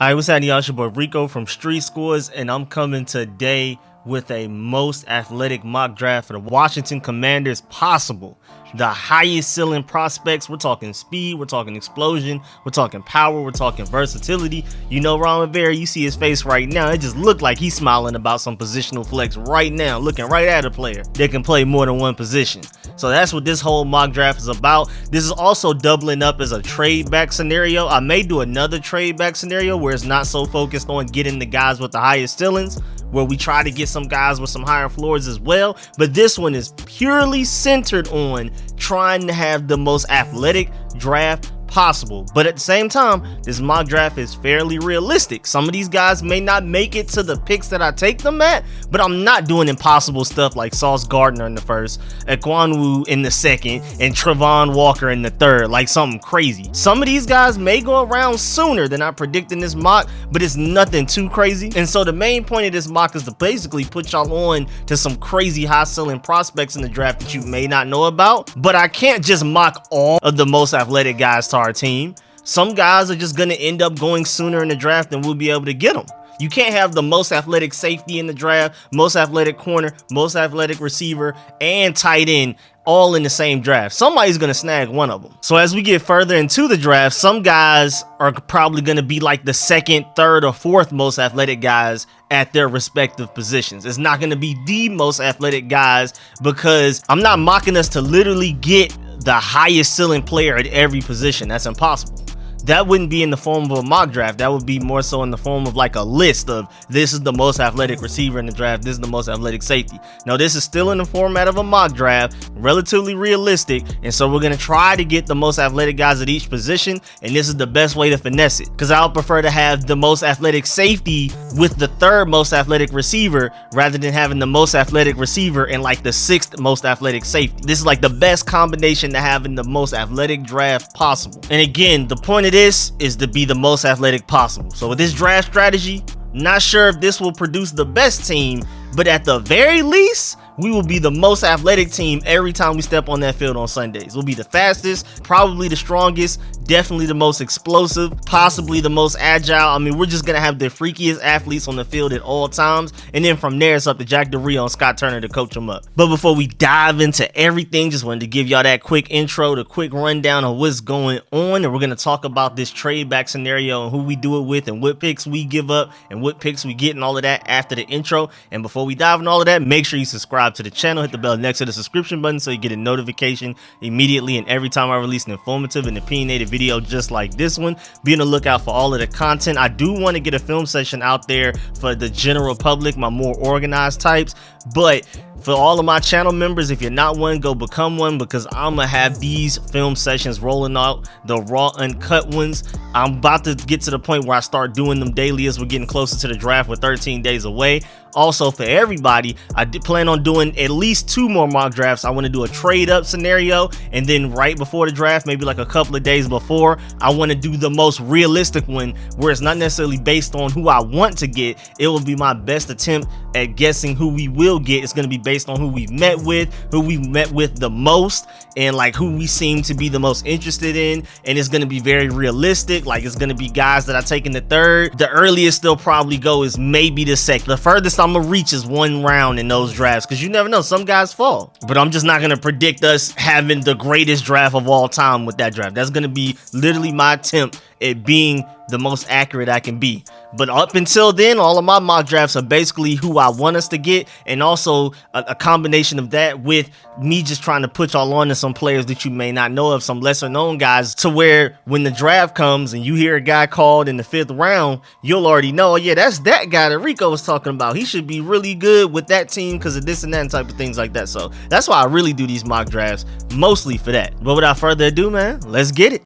Alright, what's happening, y'all? It's your boy Rico from Street Scores, and I'm coming today with a most athletic mock draft for the Washington Commanders possible. The highest ceiling prospects. We're talking speed, we're talking explosion, we're talking power, we're talking versatility. You know Ron Rivera, you see his face right now. It just looked like he's smiling about some positional flex right now, looking right at a player that can play more than one position. So that's what this whole mock draft is about. This is also doubling up as a trade back scenario. I may do another trade back scenario where it's not so focused on getting the guys with the highest ceilings, where we try to get some guys with some higher floors as well. But this one is purely centered on trying to have the most athletic draft possible. But at the same time, this mock draft is fairly realistic. Some of these guys may not make it to the picks that I take them at, but I'm not doing impossible stuff like Sauce Gardner in the first, Ekwonu in the second, and Travon Walker in the third, like something crazy. Some of these guys may go around sooner than I predict in this mock, but it's nothing too crazy. And so the main point of this mock is to basically put y'all on to some crazy high ceiling prospects in the draft that you may not know about. But I can't just mock all of the most athletic guys to our team. Some guys are just going to end up going sooner in the draft and we'll be able to get them. You can't have the most athletic safety in the draft, most athletic corner, most athletic receiver, and tight end all in the same draft. Somebody's going to snag one of them. So as we get further into the draft, some guys are probably going to be like the second, third, or fourth most athletic guys at their respective positions. It's not going to be the most athletic guys because I'm not mocking us to literally get the highest ceiling player at every position. That's impossible. That wouldn't be in the form of a mock draft. That would be more so in the form of like a list of this is the most athletic receiver in the draft, this is the most athletic safety. Now this is still in the format of a mock draft, relatively realistic, and so we're going to try to get the most athletic guys at each position, and this is the best way to finesse it, because I would prefer to have the most athletic safety with the third most athletic receiver rather than having the most athletic receiver and like the sixth most athletic safety. This is like the best combination to having the most athletic draft possible. And again, the point of this is to be the most athletic possible. So with this draft strategy, not sure if this will produce the best team, but at the very least, we will be the most athletic team every time we step on that field on Sundays. We'll be the fastest, probably the strongest, definitely the most explosive, possibly the most agile. I mean, we're just going to have the freakiest athletes on the field at all times. And then from there, it's up to Jack DeRio and Scott Turner to coach them up. But before we dive into everything, just wanted to give y'all that quick intro, the quick rundown of what's going on. And we're going to talk about this trade back scenario and who we do it with and what picks we give up and what picks we get and all of that after the intro. And before we dive into all of that, make sure you subscribe to the channel, hit the bell next to the subscription button so you get a notification immediately and every time I release an informative and opinionated video just like this one. Be on the lookout for all of the content. I do want to get a film session out there for the general public, my more organized types, but for all of my channel members, if you're not one, go become one, because I'm gonna have these film sessions rolling out, the raw uncut ones. I'm about to get to the point where I start doing them daily as we're getting closer to the draft with 13 days away. Also, for everybody, I plan on doing at least 2 more mock drafts. I want to do a trade up scenario, and then right before the draft, maybe like a couple of days before, I want to do the most realistic one where it's not necessarily based on who I want to get. It will be my best attempt at guessing who we will get. It's going to be based on who we've met with the most, and like who we seem to be the most interested in. And it's going to be very realistic. Like it's going to be guys that I take in the third. The earliest they'll probably go is maybe the second. The furthest I'm gonna reach is 1 round in those drafts, because you never know, some guys fall. But I'm just not gonna predict us having the greatest draft of all time with that draft. That's gonna be literally my attempt at being the most accurate I can be. But up until then, all of my mock drafts are basically who I want us to get, and also a combination of that with me just trying to put y'all on to some players that you may not know of, some lesser known guys, to where when the draft comes and you hear a guy called in the 5th round, you'll already know, oh yeah, that's that guy that Rico was talking about. He should be really good with that team because of this and that and type of things like that. So that's why I really do these mock drafts, mostly for that. But without further ado, man, let's get it.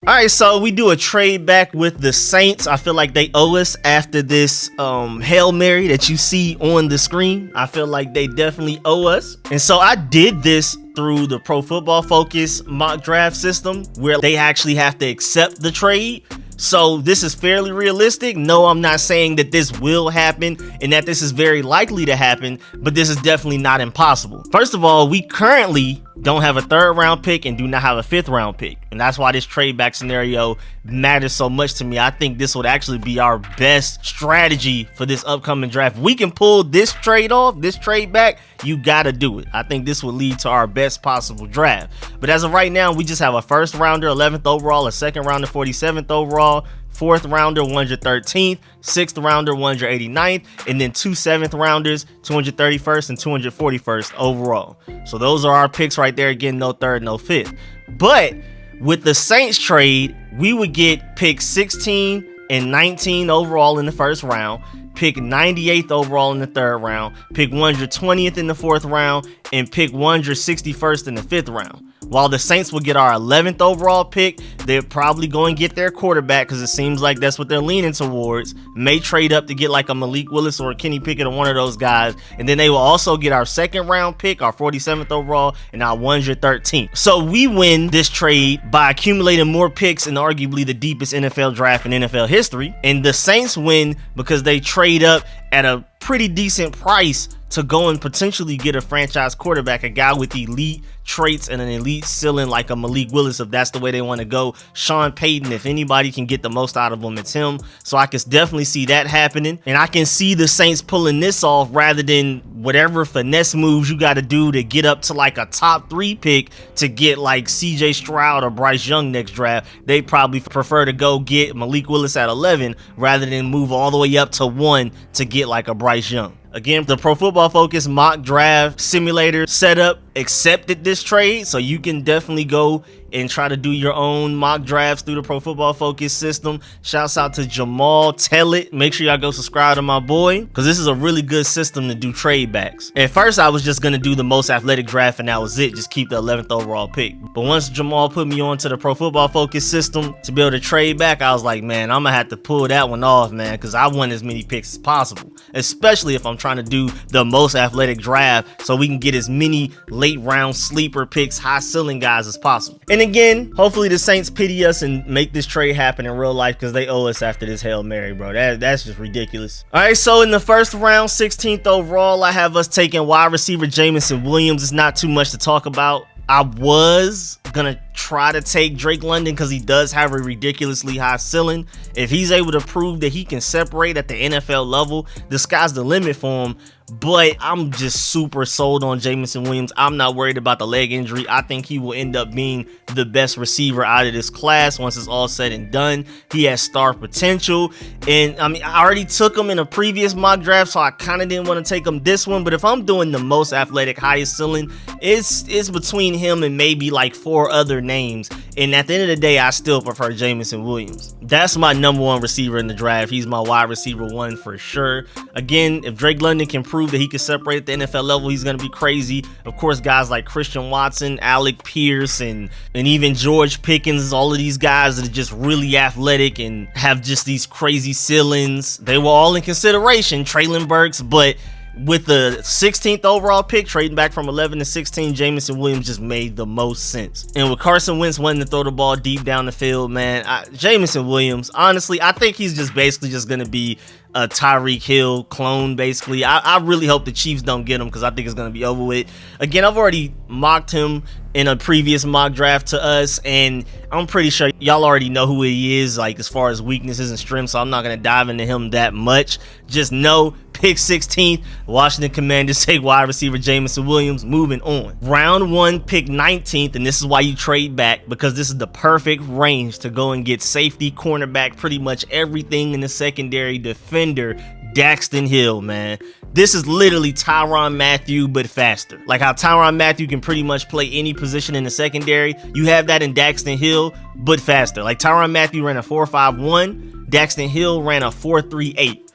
All right, so we do a trade back with the Saints. I feel like they owe us after this Hail Mary that you see on the screen. I feel like they definitely owe us. And so I did this through the Pro Football Focus mock draft system where they actually have to accept the trade. So this is fairly realistic. No, I'm not saying that this will happen and that this is very likely to happen, but this is definitely not impossible. First of all, we currently don't have a 3rd round pick and do not have a 5th round pick. And that's why this trade back scenario matters so much to me. I think this would actually be our best strategy for this upcoming draft. If we can pull this trade off, this trade back, you gotta do it. I think this would lead to our best possible draft. But as of right now, we just have a 1st rounder, 11th overall, a 2nd rounder, 47th overall, 4th rounder, 113th, 6th rounder, 189th, and then 2 7th rounders, 231st and 241st overall. So those are our picks right there. Again, no 3rd, no 5th. But with the Saints trade, we would get pick 16 and 19 overall in the 1st round, pick 98th overall in the 3rd round, pick 120th in the 4th round, and pick 161st in the 5th round. While the Saints will get our 11th overall pick, they're probably going to get their quarterback because it seems like that's what they're leaning towards. May trade up to get like a Malik Willis or a Kenny Pickett or one of those guys. And then they will also get our 2nd round pick, our 47th overall, and our 113th. So we win this trade by accumulating more picks in arguably the deepest NFL draft in NFL history. And the Saints win because they trade up at a pretty decent price to go and potentially get a franchise quarterback, a guy with elite traits and an elite ceiling like a Malik Willis, if that's the way they want to go. Sean Payton, if anybody can get the most out of him, it's him. So I can definitely see that happening. And I can see the Saints pulling this off rather than whatever finesse moves you got to do to get up to like a top 3 pick to get like CJ Stroud or Bryce Young next draft. They probably prefer to go get Malik Willis at 11 rather than move all the way up to 1 to get like a Bryce Young. Again, the Pro Football Focus mock draft simulator setup accepted this trade, so you can definitely go and try to do your own mock drafts through the Pro Football Focus system. Shouts out to Jamal Tellett. Make sure y'all go subscribe to my boy because this is a really good system to do trade backs. At first, I was just going to do the most athletic draft and that was it. Just keep the 11th overall pick. But once Jamal put me onto the Pro Football Focus system to be able to trade back, I was like, man, I'm going to have to pull that one off, man, because I want as many picks as possible, especially if I'm trying to do the most athletic draft so we can get as many late round sleeper picks, high ceiling guys as possible. And again, hopefully the Saints pity us and make this trade happen in real life because they owe us after this Hail Mary, bro. That's just ridiculous. All right, so in the 1st round, 16th overall, I have us taking wide receiver Jamison Williams. It's not too much to talk about. I was gonna try to take Drake London because he does have a ridiculously high ceiling. If he's able to prove that he can separate at the NFL level, the sky's the limit for him. But I'm just super sold on Jamison Williams. I'm not worried about the leg injury. I think he will end up being the best receiver out of this class once it's all said and done. He has star potential. And I mean, I already took him in a previous mock draft, so I kind of didn't want to take him this one. But if I'm doing the most athletic, highest ceiling, it's between him and maybe like 4 other names. And at the end of the day, I still prefer Jamison Williams. That's my number 1 receiver in the draft. He's my wide receiver 1 for sure. Again, if Drake London can prove that he can separate at the NFL level, he's going to be crazy. Of course, guys like Christian Watson, Alec Pierce, and even George Pickens, all of these guys that are just really athletic and have just these crazy ceilings, they were all in consideration. Traylon Burks, but with the 16th overall pick, trading back from 11 to 16, Jamison Williams just made the most sense. And with Carson Wentz wanting to throw the ball deep down the field, man, Jamison Williams, honestly, I think he's just basically just going to be a Tyreek Hill clone, basically. I really hope the Chiefs don't get him because I think it's going to be over with. Again, I've already mocked him in a previous mock draft to us, and I'm pretty sure y'all already know who he is, like as far as weaknesses and strengths, so I'm not going to dive into him that much. Just know, pick 16th, Washington Commanders take wide receiver Jamison Williams. Moving on. Round 1, pick 19th, and this is why you trade back, because this is the perfect range to go and get safety, cornerback, pretty much everything in the secondary, defender, Daxton Hill, man. This is literally Tyrann Mathieu, but faster. Like how Tyrann Mathieu can pretty much play any position in the secondary. You have that in Daxton Hill, but faster. Like Tyrann Mathieu ran a 4.51. Daxton Hill ran a 4.38.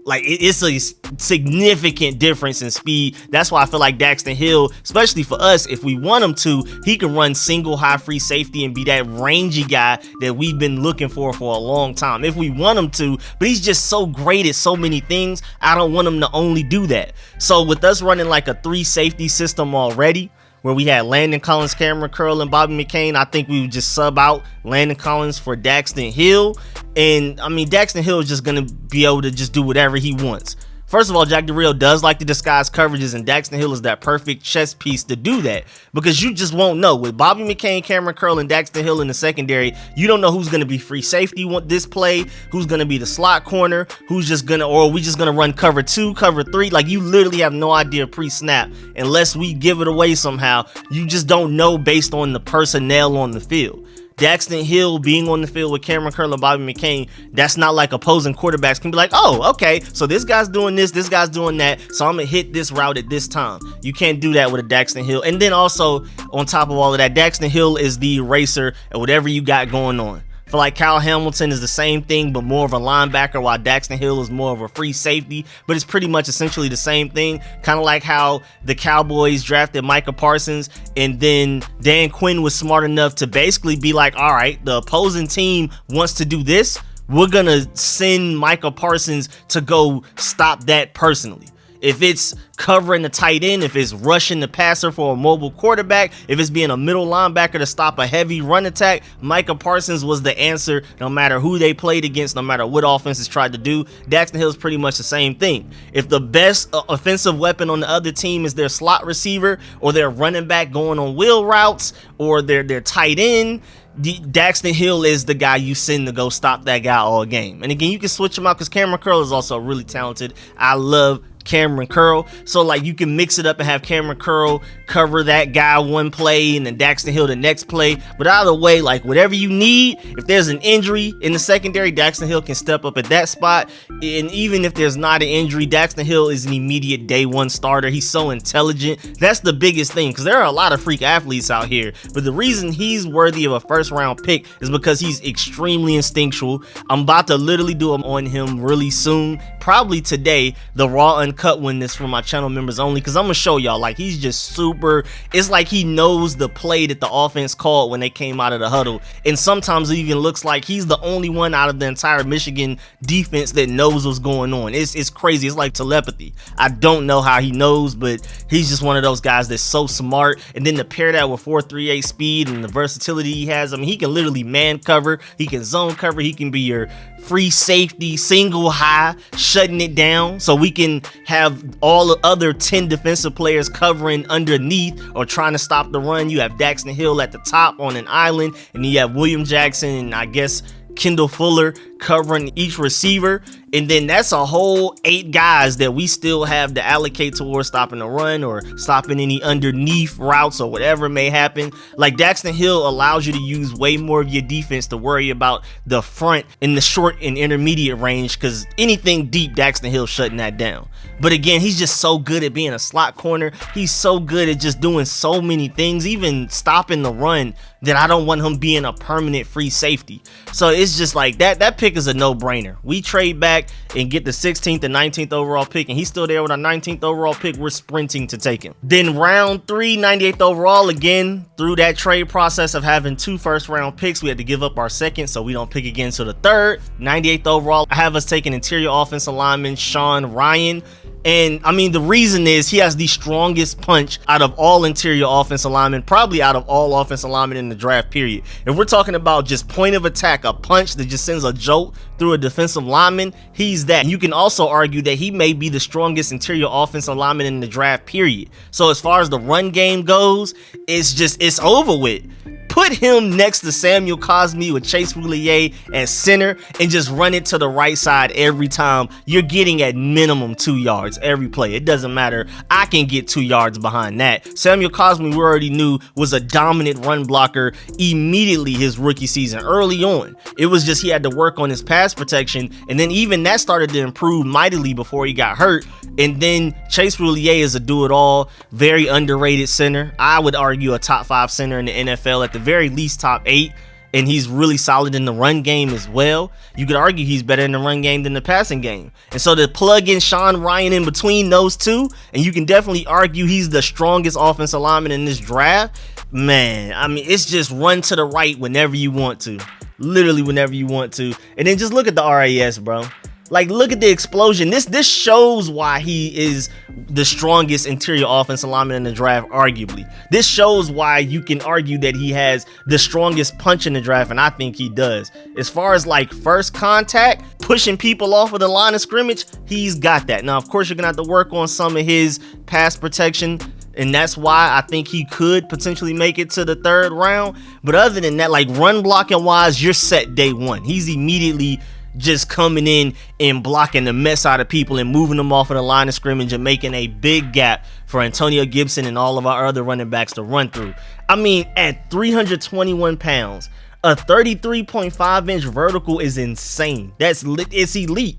Like it's a significant difference in speed. That's why I feel like Daxton Hill, especially for us, if we want him to, he can run single high free safety and be that rangy guy that we've been looking for a long time. If we want him to, but he's just so great at so many things, I don't want him to only do that. So with us running like a 3 safety system already, where we had Landon Collins, Cameron Curl, and Bobby McCain, I think we would just sub out Landon Collins for Daxton Hill. And I mean, Daxton Hill is just going to be able to just do whatever he wants. First of all, Jack Del Rio does like to disguise coverages, and Daxton Hill is that perfect chess piece to do that, because you just won't know. With Bobby McCain, Cameron Curl, and Daxton Hill in the secondary, you don't know who's going to be free safety this play, who's going to be the slot corner, who's just going to, or are we just going to run cover 2, cover 3? Like, you literally have no idea pre-snap unless we give it away somehow. You just don't know based on the personnel on the field. Daxton Hill being on the field with Cameron Curl and Bobby McCain, that's not like opposing quarterbacks can be like, oh, okay, so this guy's doing this guy's doing that, so I'm gonna hit this route at this time. You can't do that with a Daxton Hill. And then also, on top of all of that, Daxton Hill is the eraser at whatever you got going on. I feel like Kyle Hamilton is the same thing, but more of a linebacker, while Daxton Hill is more of a free safety. But it's pretty much essentially the same thing. Kind of like how the Cowboys drafted Micah Parsons, and then Dan Quinn was smart enough to basically be like, all right, the opposing team wants to do this. We're going to send Micah Parsons to go stop that personally. If it's covering the tight end, if it's rushing the passer for a mobile quarterback, if it's being a middle linebacker to stop a heavy run attack, Micah Parsons was the answer no matter who they played against, no matter what offenses tried to do. Daxton Hill is pretty much the same thing. If the best offensive weapon on the other team is their slot receiver or their running back going on wheel routes or their tight end, Daxton Hill is the guy you send to go stop that guy all game. And again, you can switch him out because Cameron Curl is also really talented. I love Cameron Curl, so like you can mix it up and have Cameron Curl cover that guy one play and then Daxton Hill the next play. But either way, like whatever you need, if there's an injury in the secondary, Daxton Hill can step up at that spot. And even if there's not an injury, Daxton Hill is an immediate day one starter. He's so intelligent. That's the biggest thing, because there are a lot of freak athletes out here, but the reason he's worthy of a first round pick is because he's extremely instinctual. I'm about to literally do on him really soon, probably today, the raw uncut one. This for my channel members only, because I'm gonna show y'all, like, he's just super, it's like he knows the play that the offense called when they came out of the huddle, and sometimes it even looks like he's the only one out of the entire Michigan defense that knows what's going on. It's crazy. It's like telepathy. I don't know how he knows, but he's just one of those guys that's so smart. And then to pair that with 4.38 speed and the versatility he has, I mean, he can literally man cover, he can zone cover, he can be your free safety, single high, shutting it down, so we can have all the other 10 defensive players covering underneath or trying to stop the run. You have Daxton Hill at the top on an island, and then you have William Jackson and I guess Kendall Fuller covering each receiver, and then that's a whole 8 guys that we still have to allocate towards stopping the run or stopping any underneath routes or whatever may happen. Like, Daxton Hill allows you to use way more of your defense to worry about the front in the short and intermediate range, because anything deep, Daxton Hill shutting that down. But again, he's just so good at being a slot corner. He's so good at just doing so many things, even stopping the run, that I don't want him being a permanent free safety. So it's just like that pick is a no-brainer. We trade back and get the 16th and 19th overall pick, and he's still there with our 19th overall pick. We're sprinting to take him. Then round 3, 98th overall, again, through that trade process of having 2 first-round picks, we had to give up our second, so we don't pick again to the 3rd. 98th overall, I have us taking interior offensive lineman Sean Ryan. And I mean, the reason is he has the strongest punch out of all interior offensive linemen, probably out of all offensive linemen in the draft period. If we're talking about just point of attack, a punch that just sends a jolt through a defensive lineman, he's that. You can also argue that he may be the strongest interior offensive lineman in the draft period. So as far as the run game goes, it's over with. Put him next to Samuel Cosby with Chase Roulier at center and just run it to the right side every time. You're getting at minimum 2 yards every play. It doesn't matter. I can get 2 yards behind that. Samuel Cosby, we already knew, was a dominant run blocker immediately his rookie season. Early on, it was just he had to work on his pass protection, and then even that started to improve mightily before he got hurt. And then Chase Roulier is a do-it-all, very underrated center. I would argue a top 5 center in the NFL, at the very least top 8, and he's really solid in the run game as well. You could argue he's better in the run game than the passing game. And so to plug in Sean Ryan in between those two, and you can definitely argue he's the strongest offensive lineman in this draft, man, I mean, it's just run to the right whenever you want to. Literally whenever you want to. And then just look at the RAS, bro. Like, look at the explosion. This shows why he is the strongest interior offensive lineman in the draft, arguably. This shows why you can argue that he has the strongest punch in the draft, and I think he does. As far as like first contact, pushing people off of the line of scrimmage, he's got that. Now, of course, you're gonna have to work on some of his pass protection, and that's why I think he could potentially make it to the 3rd round. But other than that, like run blocking wise, you're set day one. He's immediately just coming in and blocking the mess out of people and moving them off of the line of scrimmage and making a big gap for Antonio Gibson and all of our other running backs to run through. I mean, at 321 pounds, a 33.5-inch vertical is insane. It's elite.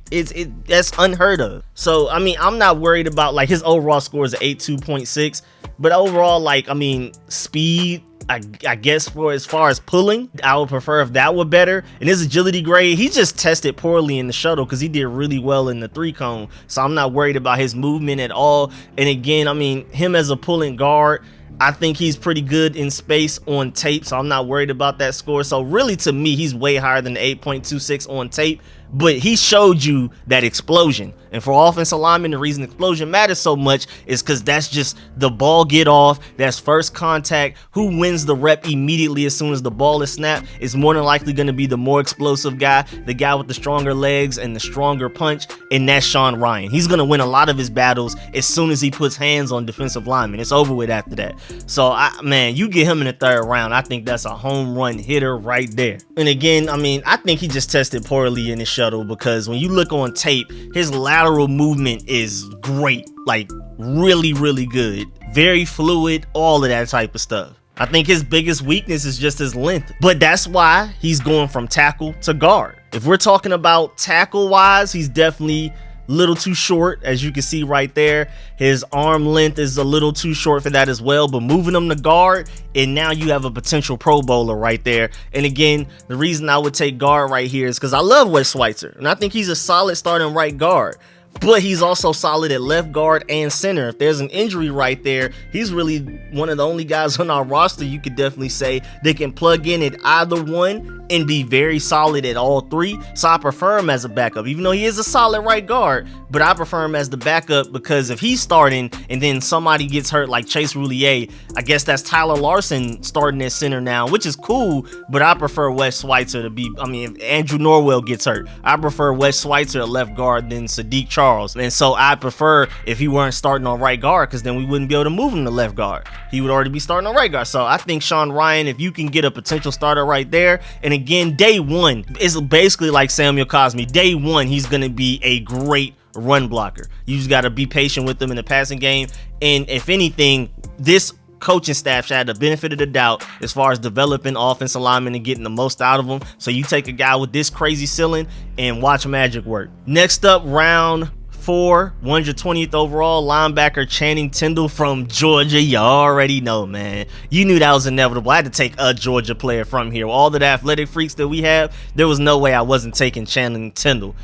That's unheard of. So, I mean, I'm not worried about, like, his overall score is 82.6, but overall, like, I mean, speed, I guess for as far as pulling, I would prefer if that were better. And his agility grade, he just tested poorly in the shuttle because he did really well in the 3-cone. So I'm not worried about his movement at all. And again, I mean, him as a pulling guard, I think he's pretty good in space on tape, so I'm not worried about that score. So really, to me, he's way higher than the 8.26 on tape, but he showed you that explosion. And for offensive linemen, the reason explosion matters so much is because that's just the ball get off, that's first contact. Who wins the rep immediately as soon as the ball is snapped is more than likely going to be the more explosive guy, the guy with the stronger legs and the stronger punch, and that's Sean Ryan. He's going to win a lot of his battles as soon as he puts hands on defensive linemen. It's over with after that. So, man, you get him in the 3rd round, I think that's a home run hitter right there. And again, I mean, I think he just tested poorly in his shuttle because when you look on tape, his lateral movement is great, like really, really good, very fluid, all of that type of stuff. I think his biggest weakness is just his length, but that's why he's going from tackle to guard. If we're talking about tackle wise, he's definitely little too short, as you can see right there. His arm length is a little too short for that as well, but moving him to guard, and now you have a potential Pro Bowler right there. And again, the reason I would take guard right here is because I love Wes Schweitzer, and I think he's a solid starting right guard. But he's also solid at left guard and center. If there's an injury right there, he's really one of the only guys on our roster you could definitely say they can plug in at either one and be very solid at all three. So I prefer him as a backup, even though he is a solid right guard. But I prefer him as the backup because if he's starting and then somebody gets hurt like Chase Roulier, I guess that's Tyler Larson starting at center now, which is cool. But I prefer Wes Schweitzer to be, I mean, if Andrew Norwell gets hurt, I prefer Wes Schweitzer at left guard than Sadiq Charles. And so I prefer if he weren't starting on right guard, because then we wouldn't be able to move him to left guard. He would already be starting on right guard. So I think Sean Ryan, if you can get a potential starter right there, and again, day one is basically like Samuel Cosby. Day one, he's going to be a great run blocker. You just got to be patient with him in the passing game. And if anything, this coaching staff should have the benefit of the doubt as far as developing offensive linemen and getting the most out of them. So you take a guy with this crazy ceiling and watch magic work. Next up, round 4, 120th overall, linebacker Channing Tyndall from Georgia. You already know, man. You knew that was inevitable. I had to take a Georgia player from here. All of the athletic freaks that we have, there was no way I wasn't taking Channing Tyndall.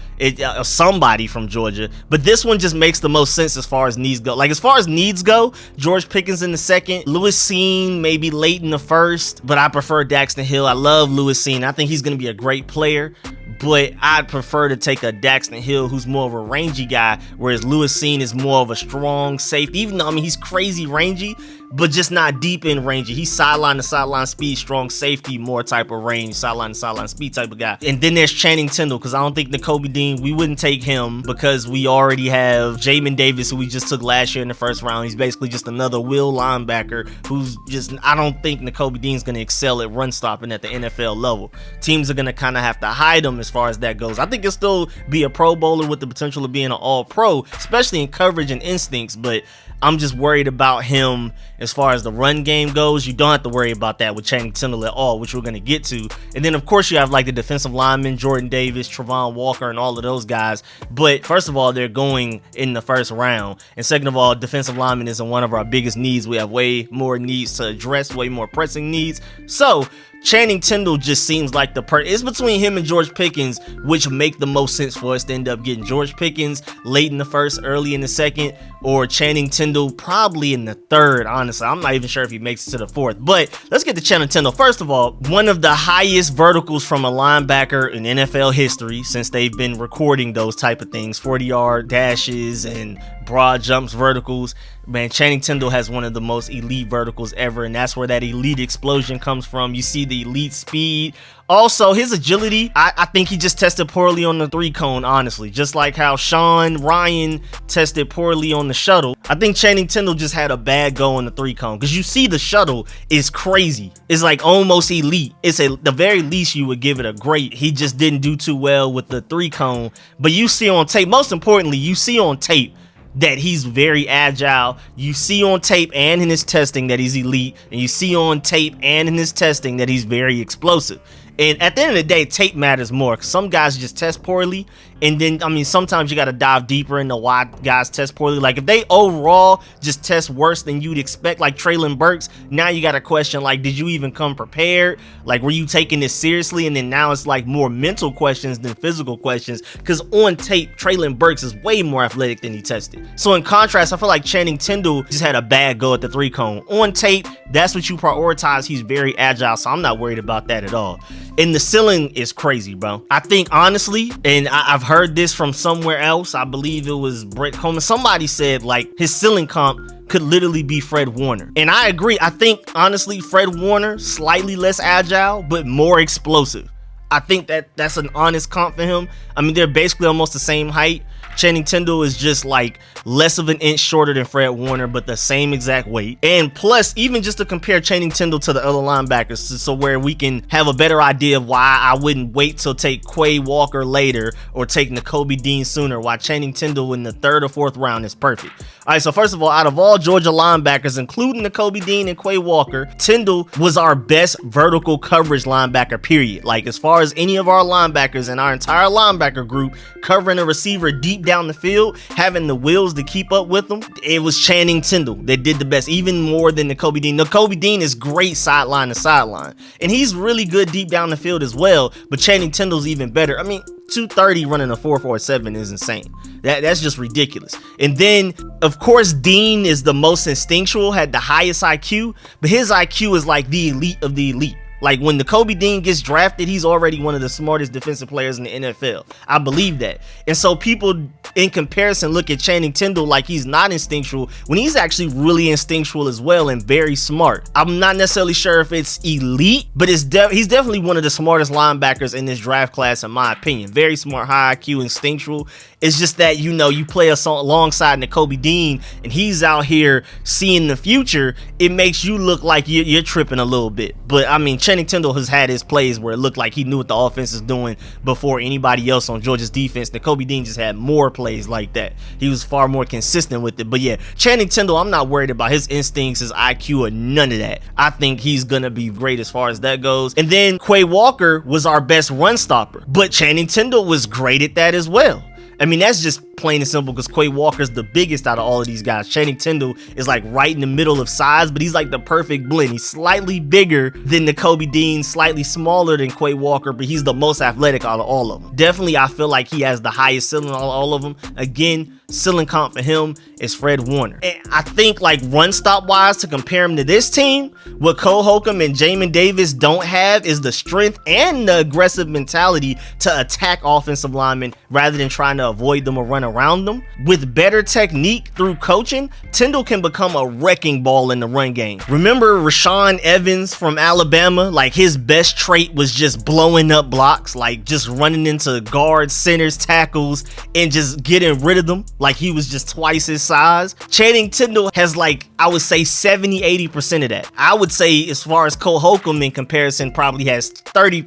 Somebody from Georgia. But this one just makes the most sense as far as needs go. Like, as far as needs go, George Pickens in the 2nd, Lewis Cine maybe late in the 1st, but I prefer Daxton Hill. I love Lewis Cine. I think he's going to be a great player, but I'd prefer to take a Daxton Hill who's more of a rangy guy, whereas Lewis Cine is more of a strong safety. Even though, I mean, he's crazy rangy, but just not deep in rangy. He's sideline to sideline speed, strong safety, more type of range, sideline to sideline speed type of guy. And then there's Channing Tyndall, because I don't think Nakobe Dean, we wouldn't take him because we already have Jamin Davis, who we just took last year in the 1st round. He's basically just another will linebacker who's just, I don't think Nakobe Dean's going to excel at run stopping at the NFL level. Teams are going to kind of have to hide him as far as that goes. I think he'll still be a Pro Bowler with the potential of being an All-Pro, especially in coverage and instincts, but I'm just worried about him as far as the run game goes. You don't have to worry about that with Channing Tyndall at all, which we're going to get to. And then, of course, you have like the defensive linemen, Jordan Davis, Travon Walker, and all of those guys. But first of all, they're going in the 1st round. And second of all, defensive lineman isn't one of our biggest needs. We have way more needs to address, way more pressing needs. So Channing Tyndall just seems like it's between him and George Pickens, which make the most sense for us to end up getting George Pickens late in the first, early in the second, or Channing Tyndall probably in the third. Honestly, I'm not even sure if he makes it to the fourth, but let's get to Channing Tyndall. First of all, one of the highest verticals from a linebacker in NFL history, since they've been recording those type of things, 40-yard dashes and broad jumps, verticals. Man, Channing Tyndall has one of the most elite verticals ever, and that's where that elite explosion comes from. You see the elite speed. Also, his agility, I think he just tested poorly on the 3-cone, honestly. Just like how Sean Ryan tested poorly on the shuttle. I think Channing Tyndall just had a bad go on the 3-cone. Because you see the shuttle is crazy. It's like almost elite. It's the very least you would give it a great. He just didn't do too well with the 3-cone. But you see on tape, most importantly, you see on tape that he's very agile. You see on tape and in his testing that he's elite, and you see on tape and in his testing that he's very explosive. And at the end of the day, tape matters more, because some guys just test poorly, and then, I mean, sometimes you got to dive deeper into why guys test poorly. Like, if they overall just test worse than you'd expect, like Treylon Burks, now you got to question, like, did you even come prepared? Like, were you taking this seriously? And then now it's like more mental questions than physical questions, because on tape, Treylon Burks is way more athletic than he tested. So in contrast, I feel like Channing Tyndall just had a bad go at the 3-cone. On tape, that's what you prioritize. He's very agile, so I'm not worried about that at all. And the ceiling is crazy, bro. I think, honestly, and I've heard this from somewhere else, I believe it was Brett Coleman, somebody said, like, his ceiling comp could literally be Fred Warner. And I agree. I think, honestly, Fred Warner, slightly less agile, but more explosive. I think that's an honest comp for him. I mean, they're basically almost the same height. Channing Tyndall is just like less of an inch shorter than Fred Warner, but the same exact weight. And plus, even just to compare Channing Tyndall to the other linebackers, so where we can have a better idea of why I wouldn't wait till take Quay Walker later or take Nakobe Dean sooner, why Channing Tyndall in the 3rd or 4th round is perfect. All right, so first of all, out of all Georgia linebackers, including Nakobe Dean and Quay Walker, Tyndall was our best vertical coverage linebacker, period. Like, as far as any of our linebackers in our entire linebacker group covering a receiver deep down the field, having the wheels to keep up with them, it was Channing Tyndall that did the best, even more than Nakobe Dean. Nakobe Dean is great sideline to sideline, and he's really good deep down the field as well, but Channing Tyndall's even better. I mean, 230 running a 4.47 is insane. That's just ridiculous. And then, of course, Dean is the most instinctual, had the highest IQ, but his IQ is like the elite of the elite. Like, when Nakobe Dean gets drafted, he's already one of the smartest defensive players in the NFL. I believe that. And so people, in comparison, look at Channing Tyndall like he's not instinctual, when he's actually really instinctual as well and very smart. I'm not necessarily sure if it's elite, but he's definitely one of the smartest linebackers in this draft class, in my opinion. Very smart, high IQ, instinctual. It's just that, you know, you play alongside Nakobe Dean and he's out here seeing the future, it makes you look like you're tripping a little bit. But, I mean, Channing Tyndall has had his plays where it looked like he knew what the offense is doing before anybody else on Georgia's defense. Nakobe Dean just had more plays like that. He was far more consistent with it. But yeah, Channing Tyndall, I'm not worried about his instincts, his IQ, or none of that. I think he's going to be great as far as that goes. And then Quay Walker was our best run stopper, but Channing Tyndall was great at that as well. I mean, that's just plain and simple because Quay Walker's the biggest out of all of these guys. Channing Tyndall is like right in the middle of size, but he's like the perfect blend. He's slightly bigger than Nakobe Dean, slightly smaller than Quay Walker, but he's the most athletic out of all of them. Definitely, I feel like he has the highest ceiling out of all of them. Again, ceiling comp for him is Fred Warner. And I think, like, run stop wise, to compare him to this team, what Cole Holcomb and Jamin Davis don't have is the strength and the aggressive mentality to attack offensive linemen rather than trying to avoid them or run around them. With better technique through coaching, Tyndall can become a wrecking ball in the run game. Remember Rashaan Evans from Alabama? Like, his best trait was just blowing up blocks, like just running into guards, centers, tackles, and just getting rid of them. Like, he was just twice his size. Channing Tyndall has, like, I would say 70-80% of that. I would say, as far as Cole Holcomb in comparison, probably has 30%.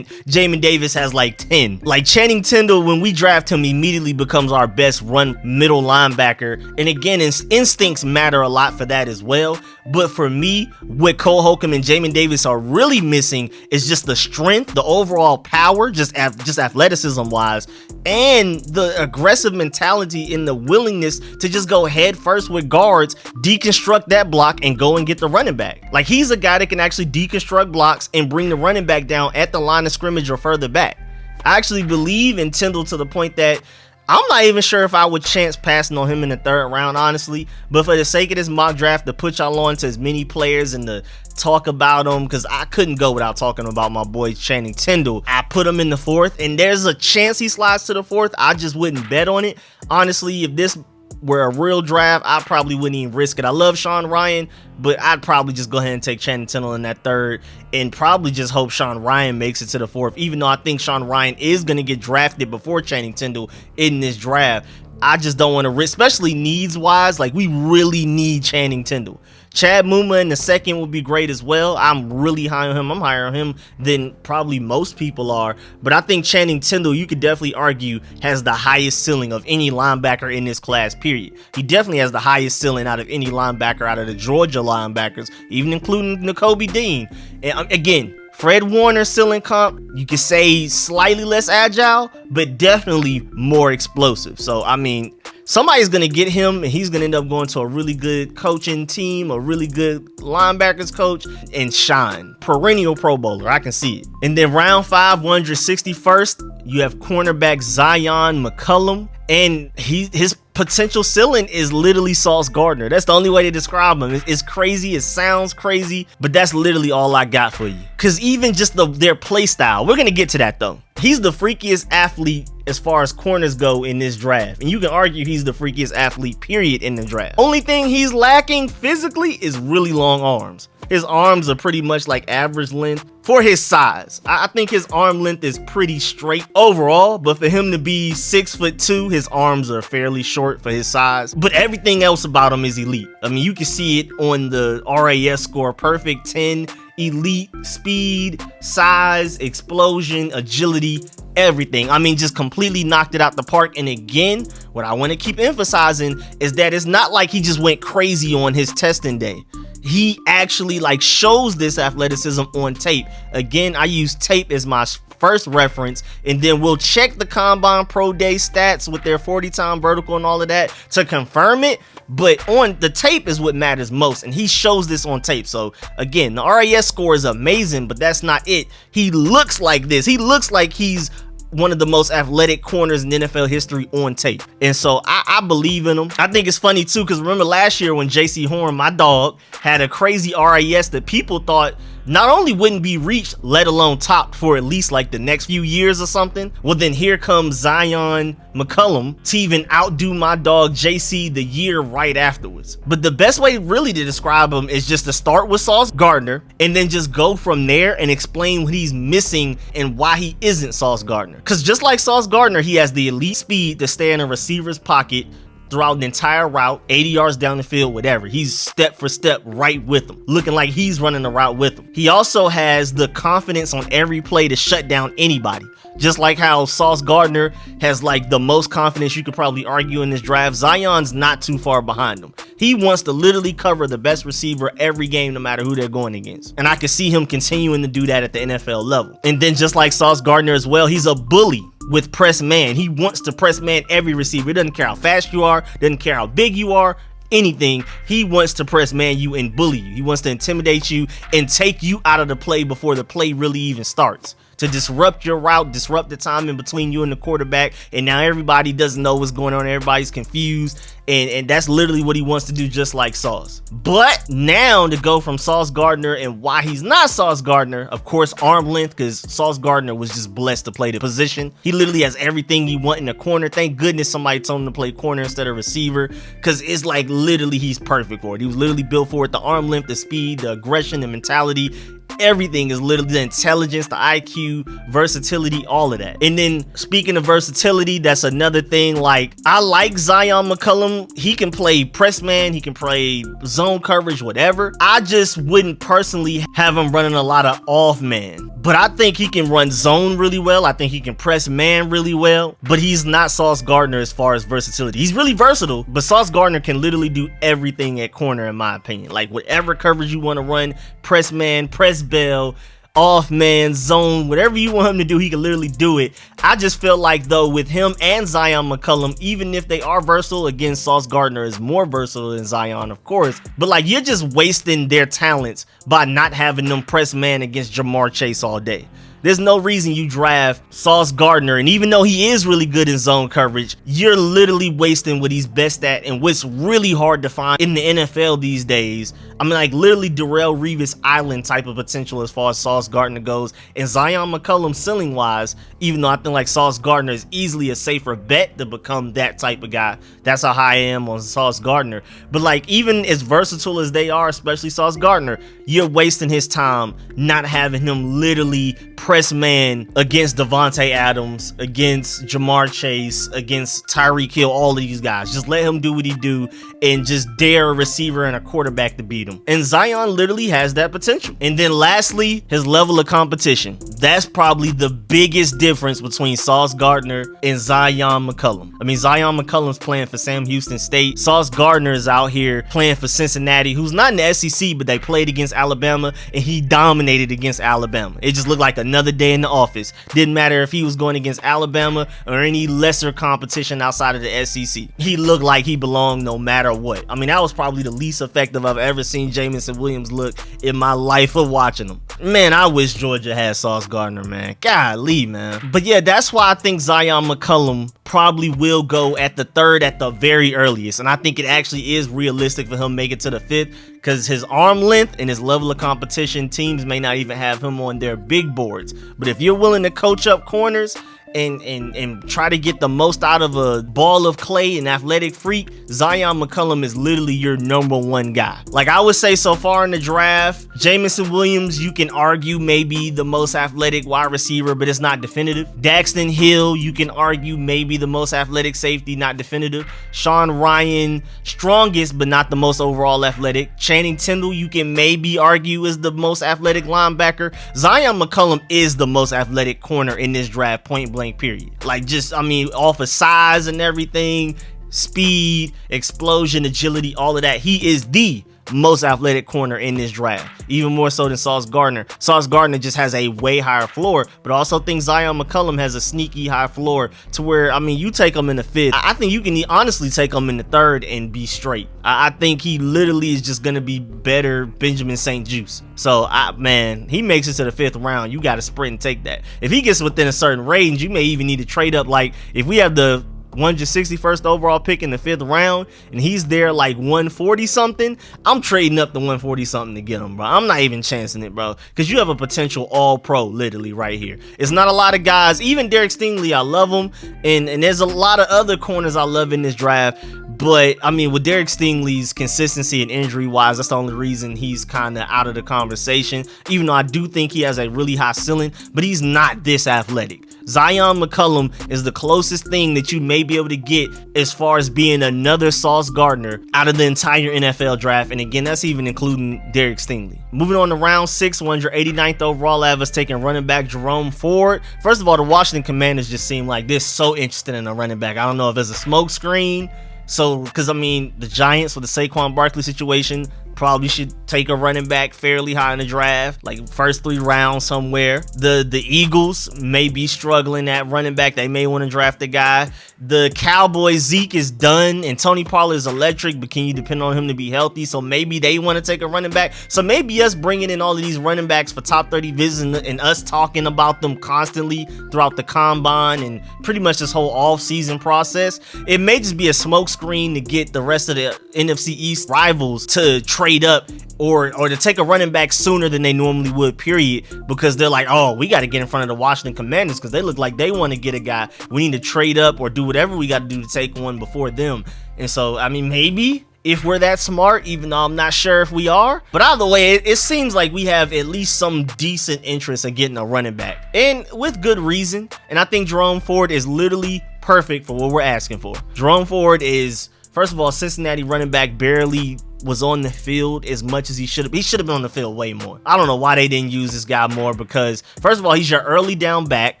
Jamin Davis has like 10. Like, Channing Tyndall, when we draft him, immediately becomes our best run middle linebacker. And again, instincts matter a lot for that as well. But for me, what Cole Holcomb and Jamin Davis are really missing is just the strength, the overall power, just athleticism wise, and the aggressive mentality and the willingness to just go head first with guards, deconstruct that block, and go and get the running back. Like, he's a guy that can actually deconstruct blocks and bring the running back down at the line of scrimmage or further back. I actually believe in Tyndall to the point that I'm not even sure if I would chance passing on him in the third round, honestly. But for the sake of this mock draft, to put y'all on to as many players and to talk about them, because I couldn't go without talking about my boy Channing Tyndall, I put him in the fourth, and there's a chance he slides to the fourth. I just wouldn't bet on it. Honestly, if this were a real draft, I probably wouldn't even risk it. I love Sean Ryan, but I'd probably just go ahead and take Channing Tyndall in that third and probably just hope Sean Ryan makes it to the fourth, even though I think Sean Ryan is going to get drafted before Channing Tyndall in this draft. I just don't want to risk, especially needs wise. Like, we really need Channing Tyndall. Chad Muma in the second would be great as well. I'm really high on him. I'm higher on him than probably most people are. But I think Channing Tyndall, you could definitely argue, has the highest ceiling of any linebacker in this class, period. He definitely has the highest ceiling out of any linebacker out of the Georgia linebackers, even including Nakobe Dean. And again, Fred Warner ceiling comp, you could say slightly less agile, but definitely more explosive. So, I mean, somebody's going to get him, and he's going to end up going to a really good coaching team, a really good linebackers coach, and shine. Perennial Pro Bowler. I can see it. And then round 5, 161st, you have cornerback Zion McCollum, and his potential ceiling is literally Sauce Gardner. That's the only way to describe him. It's crazy. It sounds crazy, but that's literally all I got for you. Because even just their play style, we're going to get to that though. He's the freakiest athlete as far as corners go in this draft. And you can argue he's the freakiest athlete, period, in the draft. Only thing he's lacking physically is really long arms. His arms are pretty much like average length for his size. I think his arm length is pretty straight overall, but for him to be 6'2", his arms are fairly short for his size. But everything else about him is elite. I mean, you can see it on the RAS score. Perfect 10, elite, speed, size, explosion, agility, everything. I mean, just completely knocked it out the park. And again, what I want to keep emphasizing is that it's not like he just went crazy on his testing day. He actually shows this athleticism on tape. Again, I use tape as my first reference, and then we'll check the Combine Pro Day stats with their 40-time vertical and all of that to confirm it. But on the tape is what matters most, and he shows this on tape. So again, the RAS score is amazing, but that's not it. He looks like this. He looks like he's one of the most athletic corners in NFL history on tape. And so I believe in him. I think it's funny too, because remember last year when JC Horn, my dog, had a crazy RAS that people thought not only wouldn't be reached, let alone topped for at least the next few years or something. Well, then here comes Zion McCollum to even outdo my dog JC the year right afterwards. But the best way really to describe him is just to start with Sauce Gardner and then just go from there and explain what he's missing and why he isn't Sauce Gardner. Because just like Sauce Gardner, he has the elite speed to stay in a receiver's pocket throughout an entire route, 80 yards down the field, whatever. He's step for step right with him, looking like he's running the route with him. He also has the confidence on every play to shut down anybody. Just like how Sauce Gardner has the most confidence you could probably argue in this draft, Zion's not too far behind him. He wants to literally cover the best receiver every game, no matter who they're going against. And I can see him continuing to do that at the NFL level. And then just like Sauce Gardner as well, he's a bully with press man. He wants to press man every receiver. He doesn't care how fast you are, doesn't care how big you are, anything. He wants to press man you and bully you. He wants to intimidate you and take you out of the play before the play really even starts, to disrupt your route, disrupt the time in between you and the quarterback. And now everybody doesn't know what's going on. Everybody's confused. And that's literally what he wants to do, just like Sauce. But now to go from Sauce Gardner and why he's not Sauce Gardner, of course, arm length, because Sauce Gardner was just blessed to play the position. He literally has everything you want in the corner. Thank goodness somebody told him to play corner instead of receiver, because it's literally he's perfect for it. He was literally built for it. The arm length, the speed, the aggression, the mentality, everything is literally the intelligence, the IQ, versatility, all of that. And then speaking of versatility, that's another thing. Like, I like Zion McCollum. He can play press man, he can play zone coverage, whatever. I just wouldn't personally have him running a lot of off man. But I think he can run zone really well. I think he can press man really well. But he's not Sauce Gardner as far as versatility. He's really versatile, but Sauce Gardner can literally do everything at corner, in my opinion. Like, whatever coverage you want to run, press man, press bell, off man, zone, whatever you want him to do, he can literally do it. I just feel like, though, with him and Zion McCollum, even if they are versatile, again, Sauce Gardner is more versatile than Zion, of course, but like, you're just wasting their talents by not having them press man against Jamar Chase all day. There's no reason you draft Sauce Gardner, and even though he is really good in zone coverage, you're literally wasting what he's best at and what's really hard to find in the NFL these days. I mean, like, literally Darrelle Revis Island type of potential as far as Sauce Gardner goes. And Zion McCollum ceiling wise, even though I think like Sauce Gardner is easily a safer bet to become that type of guy. That's how high I am on Sauce Gardner. But like, even as versatile as they are, especially Sauce Gardner, you're wasting his time not having him literally press man against Devontae Adams, against Jamar Chase, against Tyreek Hill, all of these guys. Just let him do what he do and just dare a receiver and a quarterback to beat him. And Zion literally has that potential. And then lastly, his level of competition. That's probably the biggest difference between Sauce Gardner and Zion McCollum. I mean, Zion McCollum's playing for Sam Houston State. Sauce Gardner is out here playing for Cincinnati, who's not in the SEC, but they played against Alabama, and he dominated against Alabama. It just looked like another day in the office. Didn't matter if he was going against Alabama or any lesser competition outside of the SEC. He looked like he belonged no matter what. I mean, that was probably the least effective I've ever seen Jamison Williams look in my life of watching him. Man, I wish Georgia had Sauce Gardner, man. Golly, man. But yeah, that's why I think Zion McCollum probably will go at the third at the very earliest. And I think it actually is realistic for him to make it to the fifth, because his arm length and his level of competition, teams may not even have him on their big boards. But if you're willing to coach up corners and try to get the most out of a ball of clay, an athletic freak, Zion McCollum is literally your number one guy. Like, I would say so far in the draft, Jamison Williams, you can argue maybe the most athletic wide receiver, but it's not definitive. Daxton Hill, you can argue maybe the most athletic safety, not definitive. Sean Ryan, strongest, but not the most overall athletic. Channing Tyndall, you can maybe argue is the most athletic linebacker. Zion McCollum is the most athletic corner in this draft, point blank, period. Like, just, I mean, off of size and everything, speed, explosion, agility, all of that, he is the most athletic corner in this draft, even more so than Sauce Gardner. Sauce Gardner just has a way higher floor, but I also think Zion McCollum has a sneaky high floor to where, I mean, you take him in the fifth, I think you can honestly take him in the third and be straight. I think he literally is just gonna be better Benjamin St. Juice. So, man, he makes it to the fifth round, you gotta sprint and take that. If he gets within a certain range, you may even need to trade up. Like, if we have the 161st overall pick in the fifth round and he's there like 140 something, I'm trading up to 140 something to get him, bro. I'm not even chancing it, bro, because you have a potential all pro literally right here. It's not a lot of guys, even Derek Stingley, I love him, and there's a lot of other corners I love in this draft, but I mean, with Derek Stingley's consistency and injury wise, that's the only reason he's kind of out of the conversation, even though I do think he has a really high ceiling, but he's not this athletic. Zion McCollum is the closest thing that you may be able to get as far as being another Sauce Gardner out of the entire NFL draft. And again, that's even including Derek Stingley. Moving on to round 6, 189th overall, I have us taking running back Jerome Ford. First of all, the Washington Commanders just seem like they're so interested in a running back. I don't know if it's a smoke screen. So, because I mean, the Giants with the Saquon Barkley situation probably should take a running back fairly high in the draft, like first 3 rounds somewhere. The Eagles may be struggling at running back. They may want to draft a guy. The Cowboys, Zeke is done and Tony Pollard is electric, but can you depend on him to be healthy? So maybe they want to take a running back. So maybe us bringing in all of these running backs for top 30 visits and us talking about them constantly throughout the combine and pretty much this whole off-season process, it may just be a smokescreen to get the rest of the NFC East rivals to trade up or to take a running back sooner than they normally would, period, because they're like, oh, we got to get in front of the Washington Commanders because they look like they want to get a guy. We need to trade up or do whatever we got to do to take one before them. And so, I mean, maybe if we're that smart, even though I'm not sure if we are. But either way, it seems like we have at least some decent interest in getting a running back, and with good reason. And I think Jerome Ford is literally perfect for what we're asking for. Jerome Ford is, first of all, Cincinnati running back, barely was on the field as much as he should have. He should have been on the field way more. I don't know why they didn't use this guy more, because first of all, he's your early down back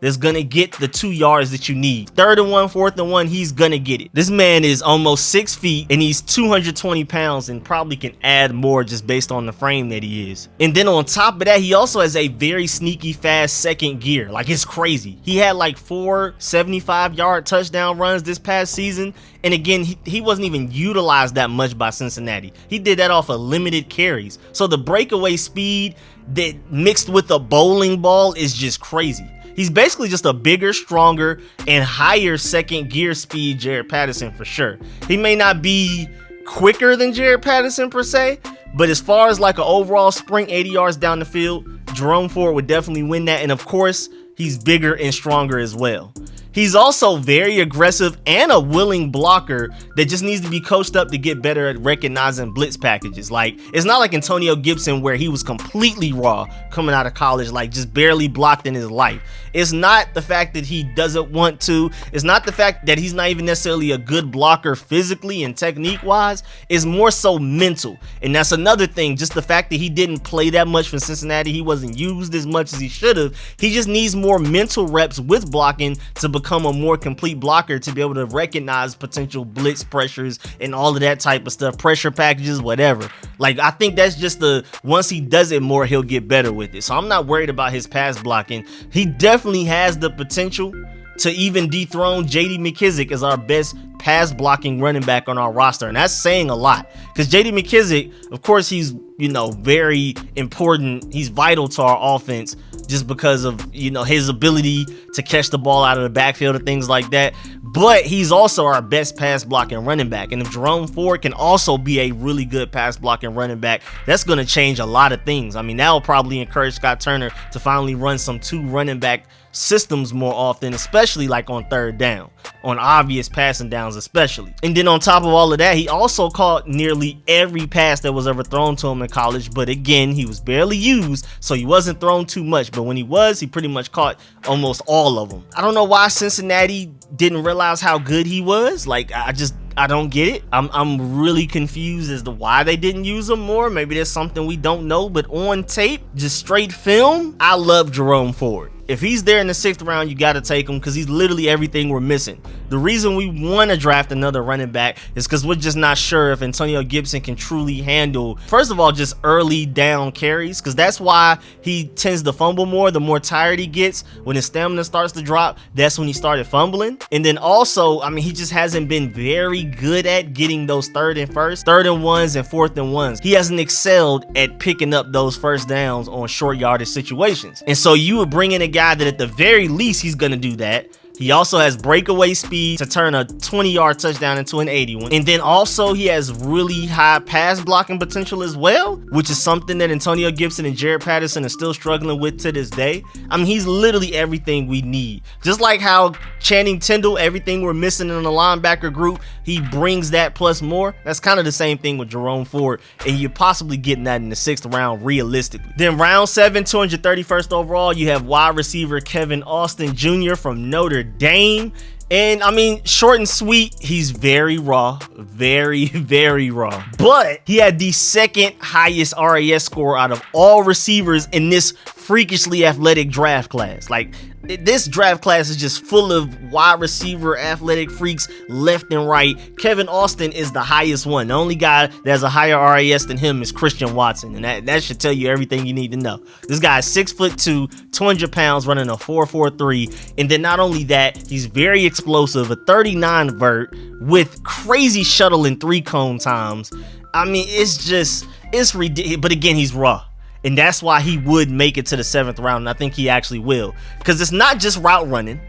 that's gonna get the 2 yards that you need. 3rd and 1, 4th and 1, he's gonna get it. This man is almost 6 feet and he's 220 pounds and probably can add more just based on the frame that he is. And then on top of that, he also has a very sneaky fast second gear. Like, it's crazy. He had like 4 75-yard touchdown runs this past season. And again, he wasn't even utilized that much by Cincinnati. He did that off of limited carries. So the breakaway speed that mixed with a bowling ball is just crazy. He's basically just a bigger, stronger, and higher second gear speed Jared Patterson for sure. He may not be quicker than Jared Patterson per se, but as far as like an overall sprint 80 yards down the field, Jerome Ford would definitely win that. And of course, he's bigger and stronger as well. He's also very aggressive and a willing blocker that just needs to be coached up to get better at recognizing blitz packages. Like, it's not like Antonio Gibson where he was completely raw coming out of college, like just barely blocked in his life. It's not the fact that he doesn't want to. It's not the fact that he's not even necessarily a good blocker physically and technique wise. It's more so mental. And that's another thing, just the fact that he didn't play that much for Cincinnati. He wasn't used as much as he should have. He just needs more mental reps with blocking to become a more complete blocker, to be able to recognize potential blitz pressures and all of that type of stuff, pressure packages, whatever. Like, I think that's just once he does it more, he'll get better with it. So I'm not worried about his pass blocking. He definitely has the potential to even dethrone JD McKissic as our best pass blocking running back on our roster. And that's saying a lot, because JD McKissic, of course, he's, very important. He's vital to our offense just because of, his ability to catch the ball out of the backfield and things like that. But he's also our best pass blocking running back. And if Jerome Ford can also be a really good pass blocking running back, that's going to change a lot of things. I mean, that will probably encourage Scott Turner to finally run some 2 running back systems more often, especially like on 3rd down, on obvious passing downs especially. And then on top of all of that, he also caught nearly every pass that was ever thrown to him in college. But again, he was barely used, so he wasn't thrown too much. But when he was, he pretty much caught almost all of them. I don't know why Cincinnati didn't realize how good he was. Like, I don't get it. I'm really confused as to why they didn't use him more. Maybe there's something we don't know, but on tape, just straight film, I love Jerome Ford. If he's there in the 6th round, you got to take him, because he's literally everything we're missing. The reason we want to draft another running back is because we're just not sure if Antonio Gibson can truly handle, first of all, just early down carries, because that's why he tends to fumble more. The more tired he gets, when his stamina starts to drop, that's when he started fumbling. And then also, I mean, he just hasn't been very good at getting those 3rd and 1st, 3rd and 1s, and 4th and 1s. He hasn't excelled at picking up those first downs on short yardage situations. And so you would bring in a guy that at the very least he's gonna do that. He also has breakaway speed to turn a 20-yard touchdown into an 81. And then also he has really high pass blocking potential as well, which is something that Antonio Gibson and Jared Patterson are still struggling with to this day. I mean, he's literally everything we need. Just like how Channing Tyndall, everything we're missing in the linebacker group, he brings that plus more. That's kind of the same thing with Jerome Ford, and you're possibly getting that in the 6th round realistically. Then round 7, 231st overall, you have wide receiver Kevin Austin Jr. from Notre Dame. And I mean, short and sweet, he's very raw, very, very raw. But he had the 2nd highest RAS score out of all receivers in this freakishly athletic draft class. Like, this draft class is just full of wide receiver athletic freaks left and right. Kevin Austin is the highest one. The only guy that has a higher RAS than him is Christian Watson, and that should tell you everything you need to know. This guy is 6'2", 200 pounds, running a 4.43, and then not only that, he's very explosive, a 39 vert with crazy shuttle and 3-cone times. I mean, it's ridiculous. But again, he's raw. And that's why he would make it to the 7th round, and I think he actually will. Because it's not just route running.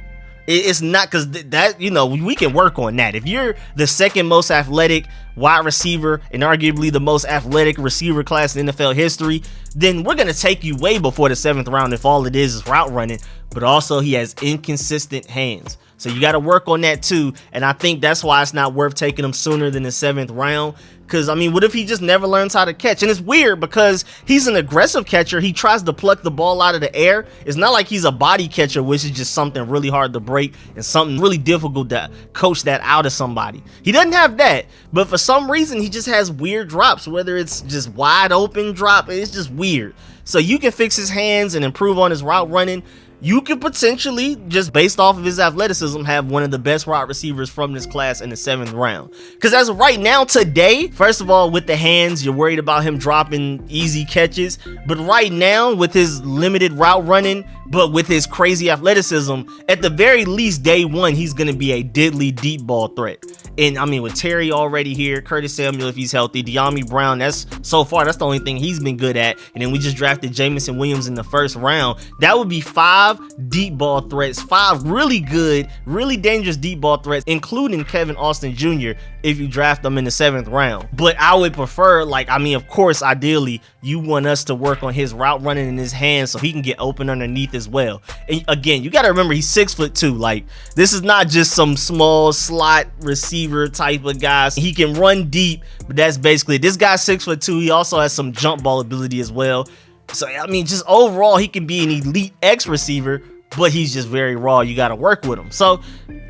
It's not, because that, we can work on that. If you're the 2nd most athletic wide receiver and arguably the most athletic receiver class in NFL history, then we're going to take you way before the 7th round if all it is route running. But also he has inconsistent hands. So you got to work on that too. And I think that's why it's not worth taking him sooner than the 7th round. Because, I mean, what if he just never learns how to catch? And it's weird because he's an aggressive catcher. He tries to pluck the ball out of the air. It's not like he's a body catcher, which is just something really hard to break and something really difficult to coach that out of somebody. He doesn't have that. But for some reason, he just has weird drops, whether it's just wide open drop. It's just weird. So you can fix his hands and improve on his route running. You could potentially, just based off of his athleticism, have one of the best wide receivers from this class in the 7th round. Because as of right now, today, first of all, with the hands, you're worried about him dropping easy catches. But right now, with his limited route running, but with his crazy athleticism, at the very least, day one, he's going to be a deadly deep ball threat. And I mean, with Terry already here, Curtis Samuel, if he's healthy, De'Ami Brown, that's the only thing he's been good at. And then we just drafted Jamison Williams in the 1st round. That would be 5 deep ball threats, 5 really good, really dangerous deep ball threats, including Kevin Austin Jr. if you draft them in the 7th round. But I would prefer, of course, ideally, you want us to work on his route running in his hands so he can get open underneath as well. And again, you got to remember he's 6'2". Like, this is not just some small slot receiver type of guy. He can run deep, but that's basically it. This guy's 6'2". He also has some jump ball ability as well. So, I mean, just overall, he can be an elite X receiver, but he's just very raw. You got to work with him. So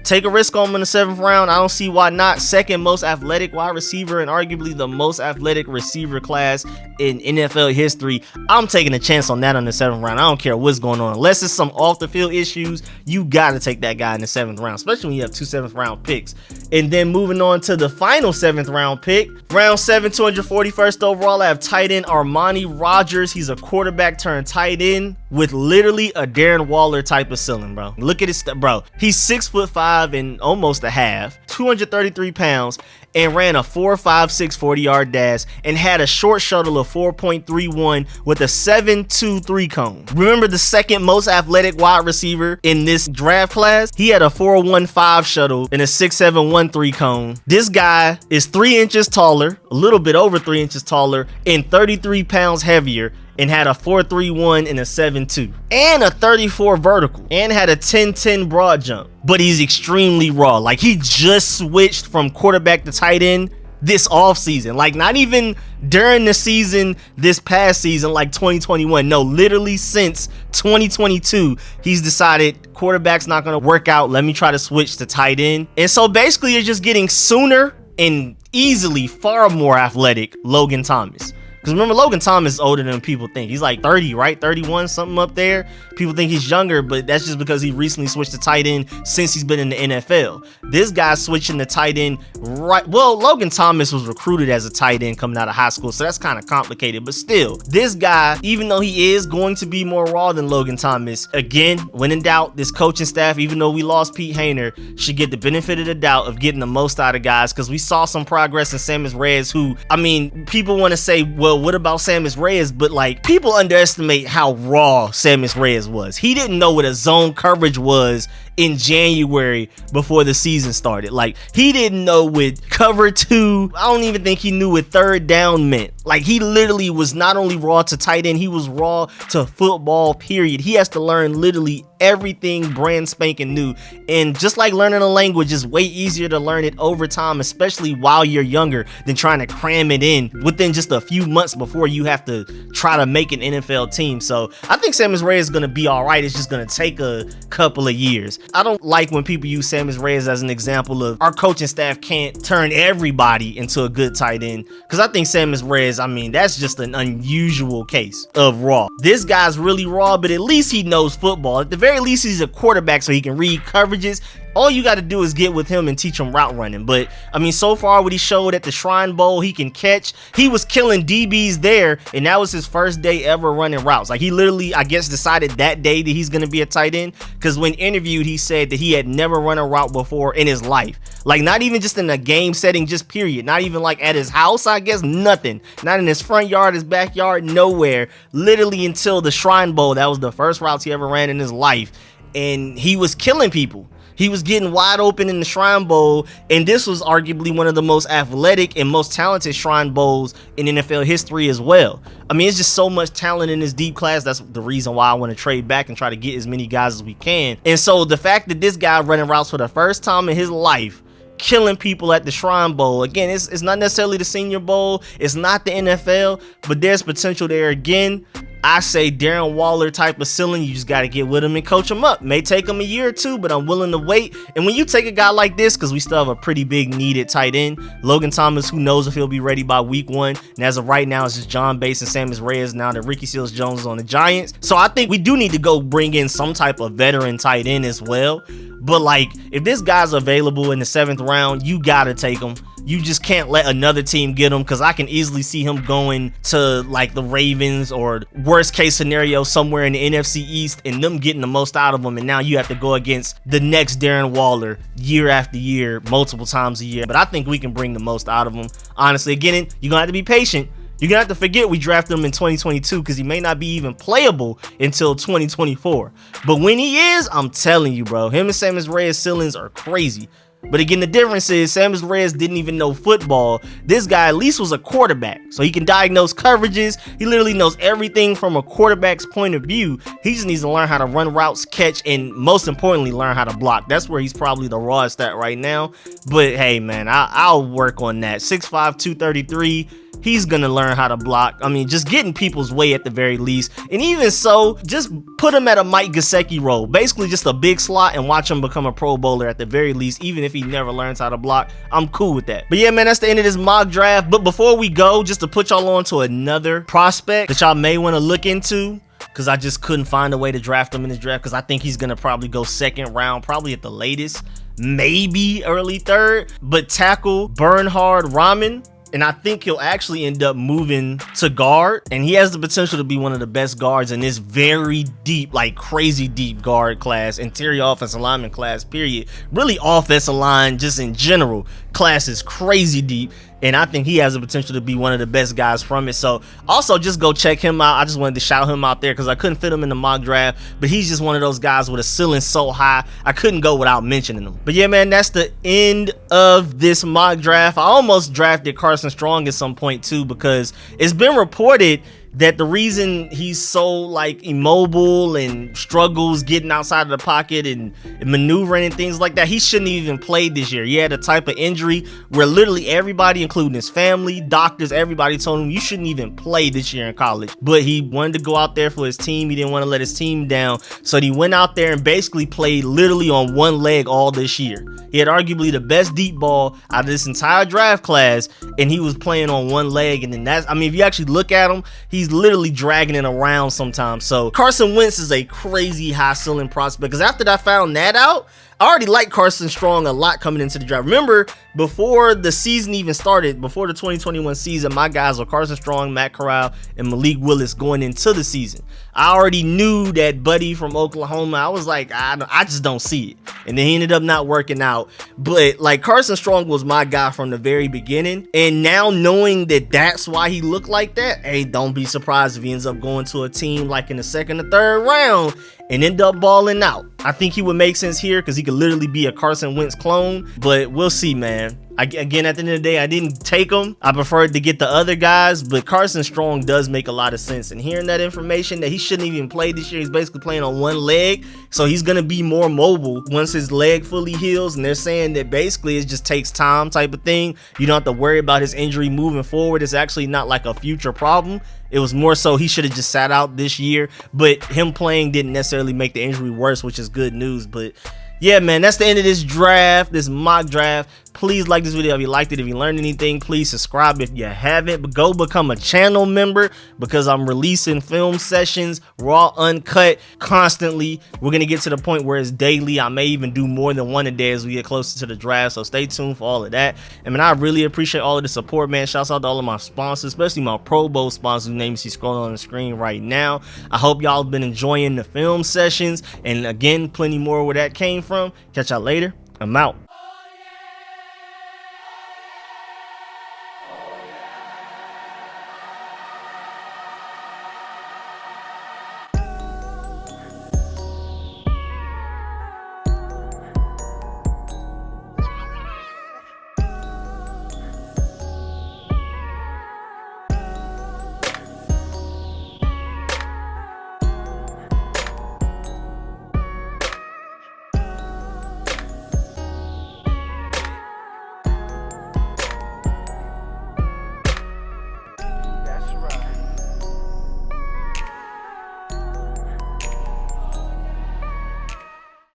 take a risk on him in the 7th round. I don't see why not. 2nd most athletic wide receiver and arguably the most athletic receiver class in NFL history. I'm taking a chance on that on the 7th round. I don't care what's going on. Unless it's some off the field issues, you got to take that guy in the 7th round, especially when you have 2 7th round picks. And then moving on to the final 7th round pick. Round 7, 241st overall, I have tight end Armani Rogers. He's a quarterback turned tight end with literally a Darren Waller type of ceiling, bro. Look at his bro. He's 6'5" and almost a half, 233 pounds, and ran a 4.56 40-yard dash and had a short shuttle of 4.31 with a 7.23 cone. Remember the 2nd most athletic wide receiver in this draft class? He had a 4.15 shuttle and a 6.713 cone. This guy is 3 inches taller, a little bit over 3 inches taller, and 33 pounds heavier, and had a 4.31 and a 7.2 and a 34 vertical and had a 10.10 broad jump. But he's extremely raw. Like, he just switched from quarterback to tight end this offseason. Like, not even during the season this past season, like 2021. No, literally since 2022, he's decided quarterback's not going to work out. Let me try to switch to tight end. And so basically you're just getting sooner and easily far more athletic Logan Thomas. Because remember, Logan Thomas is older than people think. He's like 30, right? 31, something up there. People think he's younger, but that's just because he recently switched to tight end since he's been in the NFL. This guy's switching to tight end right. Well, Logan Thomas was recruited as a tight end coming out of high school, so that's kind of complicated. But still, this guy, even though he is going to be more raw than Logan Thomas, again, when in doubt, this coaching staff, even though we lost Pete Hainer, should get the benefit of the doubt of getting the most out of guys, because we saw some progress in Sammis Reyes, who, I mean, people want to say, well, what about Sammis Reyes? But like, people underestimate how raw Sammis Reyes was. He didn't know what a zone coverage was in January before the season started. Like, he didn't know what cover 2, I don't even think he knew what third down meant. Like, he literally was not only raw to tight end, he was raw to football, period. He has to learn literally everything brand spanking new. And just like learning a language, is way easier to learn it over time, especially while you're younger, than trying to cram it in within just a few months before you have to try to make an NFL team. So I think Sammis Reyes is going to be all right. It's just going to take a couple of years. I don't like when people use Sammis Reyes as an example of our coaching staff can't turn everybody into a good tight end, because I think Sammis Reyes, I mean, that's just an unusual case of raw. This guy's really raw, but at least he knows football. At the very least, he's a quarterback, so he can read coverages. All you got to do is get with him and teach him route running. But I mean, so far what he showed at the Shrine Bowl, he can catch. He was killing DBs there, and that was his first day ever running routes. Like, he literally, I guess, decided that day that he's going to be a tight end, because when interviewed, he said that he had never run a route before in his life. Like, not even just in a game setting, just period. Not even like at his house, I guess, nothing. Not in his front yard, his backyard, nowhere. Literally until the Shrine Bowl, that was the first routes he ever ran in his life, and he was killing people. He was getting wide open in the Shrine Bowl, and this was arguably one of the most athletic and most talented Shrine Bowls in NFL history as well. I mean, it's just so much talent in this deep class. That's the reason why I want to trade back and try to get as many guys as we can. And so the fact that this guy running routes for the first time in his life, killing people at the Shrine Bowl. Again, it's not necessarily the Senior Bowl. It's not the NFL, but there's potential there again. I say Darren Waller type of ceiling. You just got to get with him and coach him up. May take him a year or two, but I'm willing to wait. And when you take a guy like this, because we still have a pretty big needed tight end, Logan Thomas, who knows if he'll be ready by week 1. And as of right now, it's just John Bates and Sammis Reyes now that Ricky Seals-Jones is on the Giants. So I think we do need to go bring in some type of veteran tight end as well. But like, if this guy's available in the 7th round, you got to take him. You just can't let another team get him, because I can easily see him going to like the Ravens, or worst case scenario somewhere in the NFC East, and them getting the most out of him. And now you have to go against the next Darren Waller year after year, multiple times a year. But I think we can bring the most out of him. Honestly, again, you're gonna have to be patient. You're gonna have to forget we drafted him in 2022, because he may not be even playable until 2024. But when he is, I'm telling you, bro, him and Sammis Reyes ceilings are crazy. But again, the difference is Sammis Reyes didn't even know football. This guy at least was a quarterback, so he can diagnose coverages. He literally knows everything from a quarterback's point of view. He just needs to learn how to run routes, catch, and most importantly, learn how to block. That's where he's probably the rawest at right now. But hey, man, I'll work on that. 6'5", 233. He's gonna learn how to block. I mean, just get in people's way at the very least. And even so, just put him at a Mike Gesicki role. Basically just a big slot, and watch him become a Pro Bowler at the very least, even if he never learns how to block. I'm cool with that. But yeah, man, that's the end of this mock draft. But before we go, just to put y'all on to another prospect that y'all may want to look into, because I just couldn't find a way to draft him in this draft, because I think he's gonna probably go 2nd round, probably at the latest, maybe early 3rd. But tackle Bernhard Rahman, and I think he'll actually end up moving to guard, and he has the potential to be one of the best guards in this very deep, like crazy deep guard class, interior offensive lineman class, period. Really offensive line just in general class is crazy deep, and I think he has the potential to be one of the best guys from it. So also just go check him out. I just wanted to shout him out there because I couldn't fit him in the mock draft, but he's just one of those guys with a ceiling so high I couldn't go without mentioning him. But yeah, man, that's the end of this mock draft. I almost drafted Carson Strong at some point too, because it's been reported that the reason he's so like immobile and struggles getting outside of the pocket and maneuvering and things like that, he shouldn't even play this year. He had a type of injury where literally everybody, including his family, doctors, everybody told him you shouldn't even play this year in college. But he wanted to go out there for his team. He didn't want to let his team down, so he went out there and basically played literally on one leg all this year. He had arguably the best deep ball out of this entire draft class, and he was playing on one leg. And then that's, I mean, if you actually look at him, he's literally dragging it around sometimes. So Carson Wentz is a crazy high ceiling prospect, because after I found that out, I already liked Carson Strong a lot coming into the draft. Remember, before the season even started, before the 2021 season, my guys were Carson Strong, Matt Corral, and Malik Willis going into the season. I already knew that buddy from Oklahoma. I was like, I just don't see it. And then he ended up not working out. But like, Carson Strong was my guy from the very beginning. And now knowing that that's why he looked like that, hey, don't be surprised if he ends up going to a team like in the 2nd or 3rd round and end up balling out. I think he would make sense here because he could literally be a Carson Wentz clone, but we'll see, man. Again, at the end of the day, I didn't take him. I preferred to get the other guys, but Carson Strong does make a lot of sense. And hearing that information that he shouldn't even play this year, he's basically playing on one leg, so he's going to be more mobile once his leg fully heals. And they're saying that basically it just takes time type of thing. You don't have to worry about his injury moving forward. It's actually not like a future problem. It was more so he should have just sat out this year, but him playing didn't necessarily make the injury worse, which is good news. But yeah, man, that's the end of this draft, this mock draft. Please like this video if you liked it. If you learned anything, please subscribe if you haven't. But go become a channel member, because I'm releasing film sessions, raw, uncut, constantly. We're going to get to the point where it's daily. I may even do more than one a day as we get closer to the draft. So stay tuned for all of that. And man, I really appreciate all of the support, man. Shouts out to all of my sponsors, especially my Pro Bowl sponsors, whose names you see scrolling on the screen right now. I hope y'all have been enjoying the film sessions. And again, plenty more where that came from. Catch y'all later. I'm out.